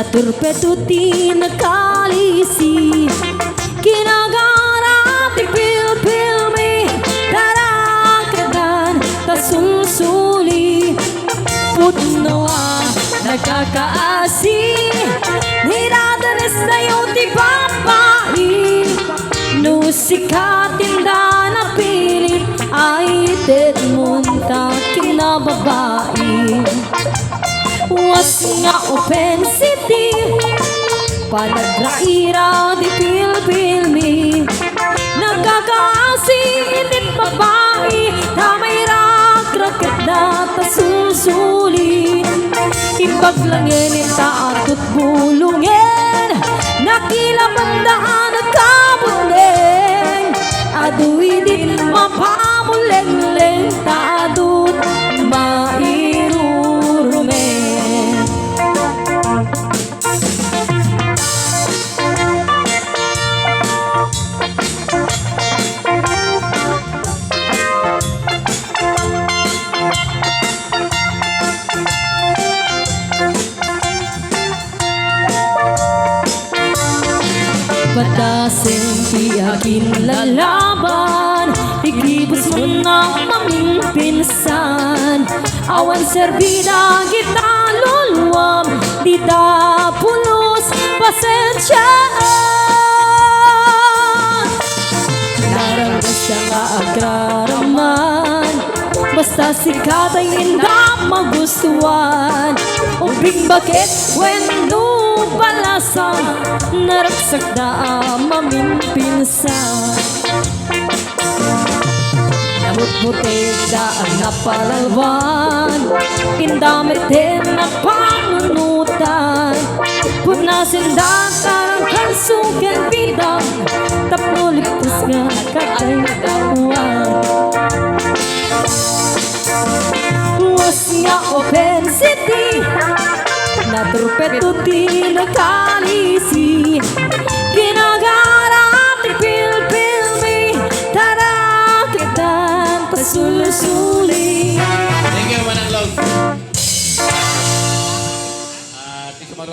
turpetuti na kalisi kinagarat di pil-pilmi tarakadan kasusuli putnawa nagkakaasi niradanes na yung di babae nusikatin da na pilit ay itit munta kinababae was nga open city panagraira di pil-pilmi nagkakaasi init babae na may rak-raket na tasusuli ipaglangin itaatut bulungin nakilabandaan at kabundeng aduy din mapamuleng-leng taadut mairurumen. Batasin tiyakin lalaban ikibos mo na maming pinsan awan serbida kita luluwam di da pulos pasensya naragas nga agraraman basta sikat ay hindi magustuhan ubing bakit when no balasang naraksak na mamimpinsan namut-mutig da ang napalalwan indamitin na panunutan punasin da karang kalsugan bidang tapno lipos nga kakaitawan was nga open city na turpetuti na